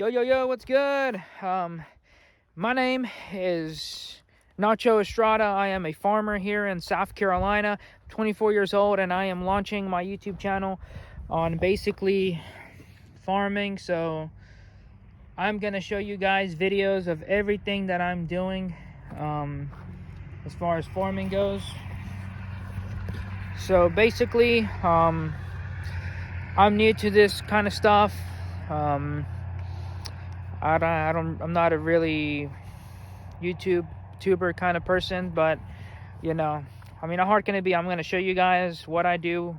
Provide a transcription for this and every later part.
Yo, what's good? My name is Nacho Estrada. I am a farmer here in South Carolina, 24 years old, and I am launching my YouTube channel on basically farming. So I'm going to show you guys videos of everything that I'm doing as far as farming goes. So basically, I'm new to this kind of stuff. I'm not a really YouTuber kind of person, but how hard can it be? I'm going to show you guys what I do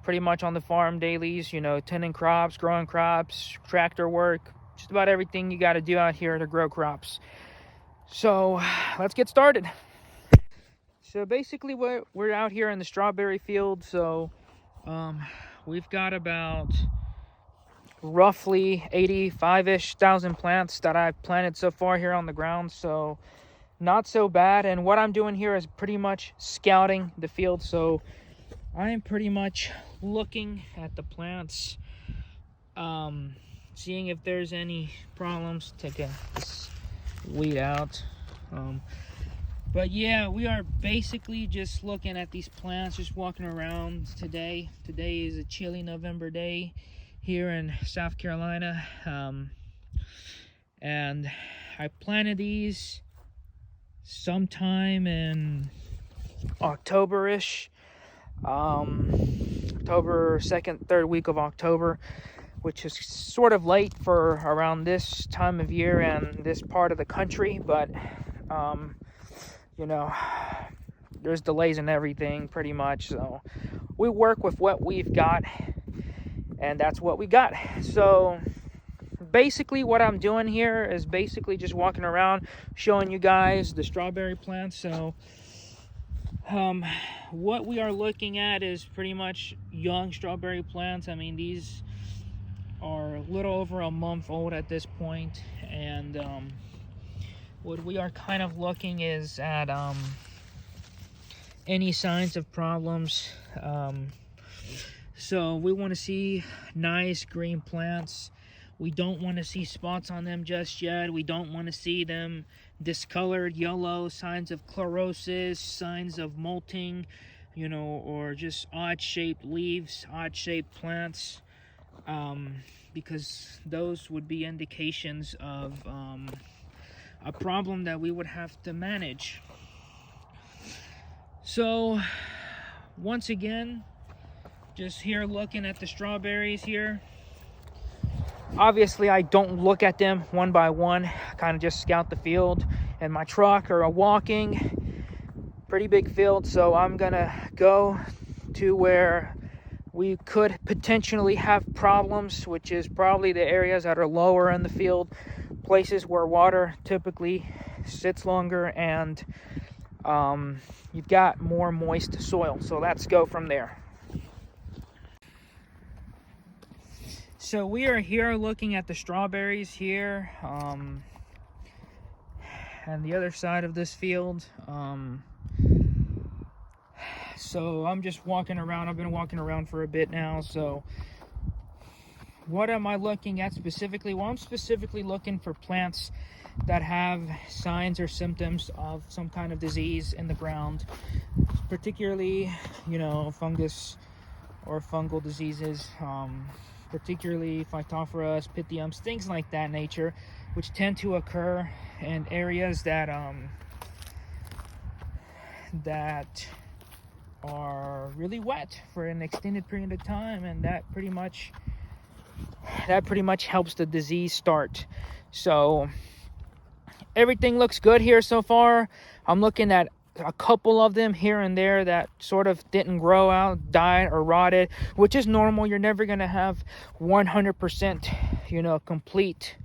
pretty much on the farm dailies, tending crops, growing crops, tractor work, just about everything you got to do out here to grow crops. So let's get started. So basically we're out here in the strawberry field. So we've got about roughly 85-ish thousand plants that I've planted so far here on the ground, so not so bad. And what I'm doing here is pretty much scouting the field. So I am pretty much looking at the plants, seeing if there's any problems, taking this weed out. But yeah, we are basically just looking at these plants, just walking around today. Today is a chilly November day here in South Carolina, and I planted these sometime in October-ish, October 2nd, 3rd week of October, which is sort of late for around this time of year and this part of the country, but there's delays in everything pretty much, so we work with what we've got, and that's what we got. So basically what I'm doing here is basically just walking around showing you guys the strawberry plants. So what we are looking at is pretty much young strawberry plants. I mean, these are a little over a month old at this point, and what we are kind of looking is at any signs of problems. So we want to see nice green plants. We don't want to see spots on them just yet. We don't want to see them discolored, yellow, signs of chlorosis, signs of molting, or just odd-shaped leaves, odd-shaped plants, because those would be indications of a problem that we would have to manage. So once again, just here looking at the strawberries here. Obviously I don't look at them one by one. I kind of just scout the field in my truck or walking. Pretty big field, so I'm gonna go to where we could potentially have problems, which is probably the areas that are lower in the field, places where water typically sits longer, and you've got more moist soil. So let's go from there. So we are here looking at the strawberries here, and the other side of this field. So I'm just walking around. I've been walking around for a bit now. So what am I looking at specifically? Well, I'm specifically looking for plants that have signs or symptoms of some kind of disease in the ground, particularly, fungus or fungal diseases, particularly Phytophthora, Pythiums, things like that nature, which tend to occur in areas that are really wet for an extended period of time, and that pretty much helps the disease start. So everything looks good here so far. I'm looking at a couple of them here and there that sort of didn't grow out, died, or rotted, which is normal. You're never going to have 100%, complete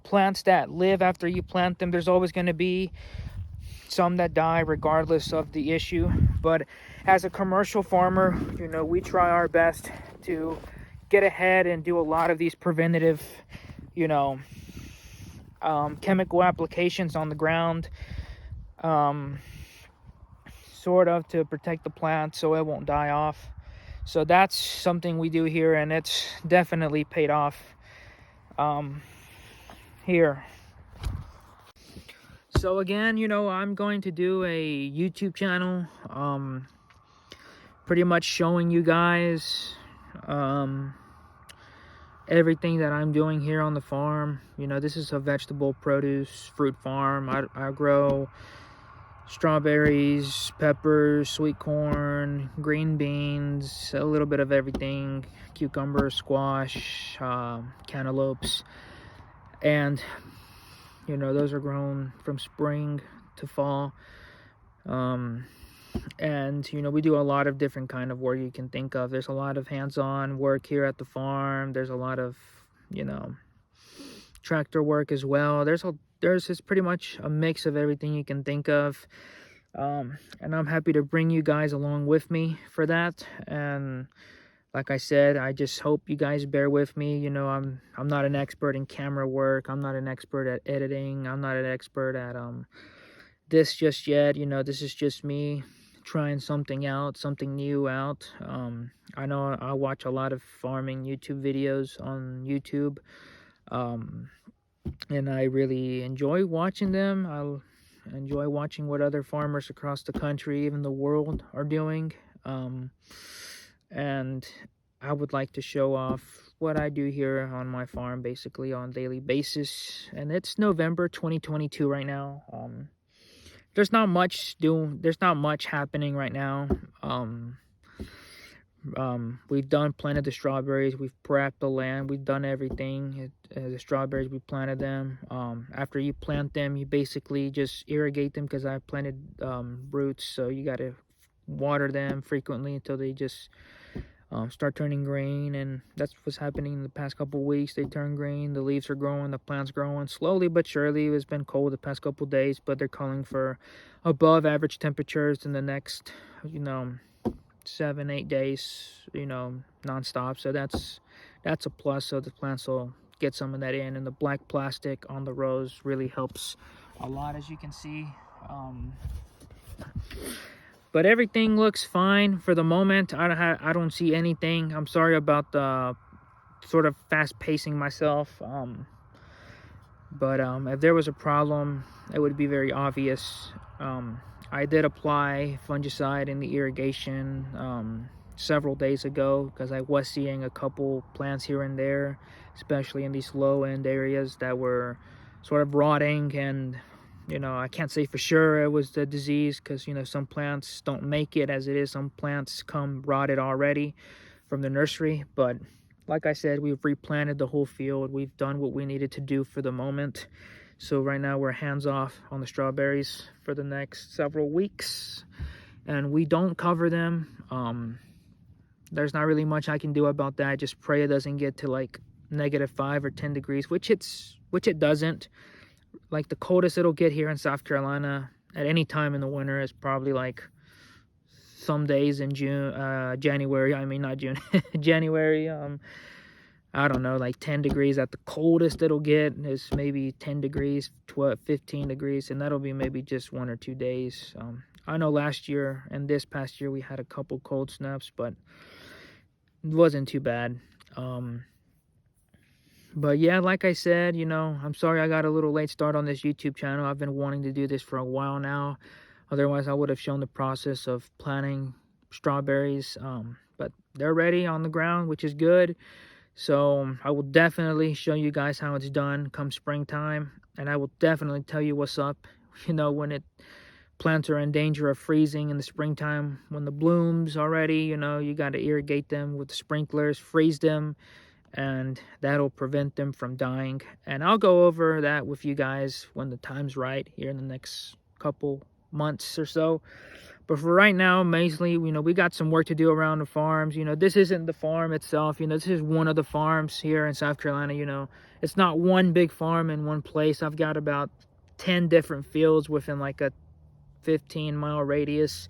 plants that live after you plant them. There's always going to be some that die regardless of the issue. But as a commercial farmer, we try our best to get ahead and do a lot of these preventative, chemical applications on the ground, sort of to protect the plant so it won't die off. So that's something we do here, and it's definitely paid off. here. So again, you know, I'm going to do a YouTube channel, pretty much showing you guys everything that I'm doing here on the farm. You know, this is a vegetable produce fruit farm. I grow strawberries, peppers, sweet corn, green beans, a little bit of everything, cucumber, squash, cantaloupes, and you know, those are grown from spring to fall. And you know, we do a lot of different kind of work you can think of. There's a lot of hands-on work here at the farm. There's a lot of, you know, tractor work as well. There's just pretty much a mix of everything you can think of. And I'm happy to bring you guys along with me for that. And like I said, I just hope you guys bear with me. You know, I'm not an expert in camera work. I'm not an expert at editing. I'm not an expert at this just yet. You know, this is just me trying something out, something new out. I know I watch a lot of farming YouTube videos on YouTube, and I really enjoy watching them. I enjoy watching what other farmers across the country, even the world, are doing. And I would like to show off what I do here on my farm, basically on a daily basis. And it's November 2022 right now. There's not much happening right now. We've planted the strawberries, we've prepped the land, we've done everything. The strawberries, we planted them. After you plant them, you basically just irrigate them, because I planted roots, so you got to water them frequently until they just start turning green. And that's what's happening in the past couple of weeks. They turn green, the leaves are growing, the plant's growing slowly but surely. It's been cold the past couple of days, but they're calling for above average temperatures in the next, you know, 7-8 days, you know, non-stop. So that's a plus. So the plants will get some of that in. And the black plastic on the rows really helps a lot, as you can see. But everything looks fine for the moment. I don't see anything. I'm sorry about the sort of fast pacing myself. But if there was a problem, it would be very obvious. I did apply fungicide in the irrigation several days ago, because I was seeing a couple plants here and there, especially in these low end areas, that were sort of rotting. And you know, I can't say for sure it was the disease, because you know, some plants don't make it as it is. Some plants come rotted already from the nursery. But like I said, we've replanted the whole field. We've done what we needed to do for the moment. So right now we're hands off on the strawberries for the next several weeks, and we don't cover them. There's not really much I can do about that. Just pray it doesn't get to like -5 or 10 degrees, which it doesn't. Like the coldest it'll get here in South Carolina at any time in the winter is probably like some days in January. I mean, not June, January. I don't know, like 10 degrees at the coldest it'll get is maybe 10 degrees, 12, 15 degrees, and that'll be maybe just 1 or 2 days. I know last year and this past year we had a couple cold snaps, but it wasn't too bad. But yeah, like I said, you know, I'm sorry I got a little late start on this YouTube channel. I've been wanting to do this for a while now. Otherwise, I would have shown the process of planting strawberries. But they're ready on the ground, which is good. So I will definitely show you guys how it's done come springtime. And I will definitely tell you what's up, you know, when plants are in danger of freezing in the springtime. When the blooms already, you know, you got to irrigate them with the sprinklers, freeze them, and that'll prevent them from dying. And I'll go over that with you guys when the time's right here in the next couple months or so. But for right now, mostly, you know, we got some work to do around the farms. You know, this isn't the farm itself. You know, this is one of the farms here in South Carolina. You know, it's not one big farm in one place. I've got about 10 different fields within like a 15-mile radius.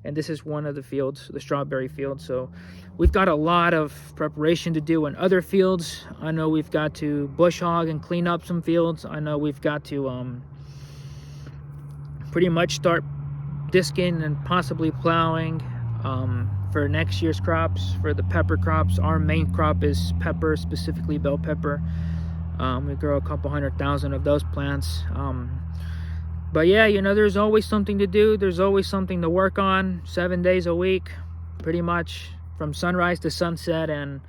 And this is one of the fields, the strawberry field. So we've got a lot of preparation to do in other fields. I know we've got to bush hog and clean up some fields. I know we've got to pretty much start disking and possibly plowing for next year's crops, for the pepper crops. Our main crop is pepper, specifically bell pepper. We grow a couple 100,000 of those plants. But yeah, you know, there's always something to do. There's always something to work on 7 days a week, pretty much from sunrise to sunset. And,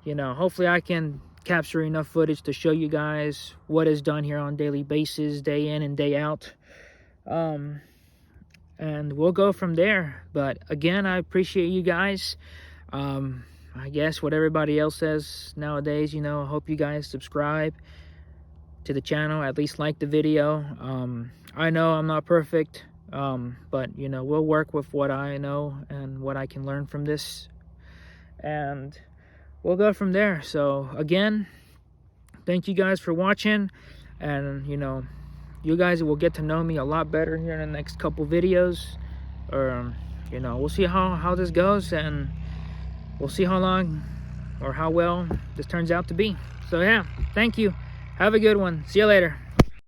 you know, hopefully I can capture enough footage to show you guys what is done here on a daily basis, day in and day out. And we'll go from there. But again, I appreciate you guys. I guess what everybody else says nowadays, you know, I hope you guys subscribe to the channel, at least like the video. I know I'm not perfect, but you know, we'll work with what I know and what I can learn from this, and we'll go from there. So again, thank you guys for watching, and you know, you guys will get to know me a lot better here in the next couple videos. Or you know, we'll see how this goes, and we'll see how long or how well this turns out to be. So yeah, thank you. Have a good one. See you later.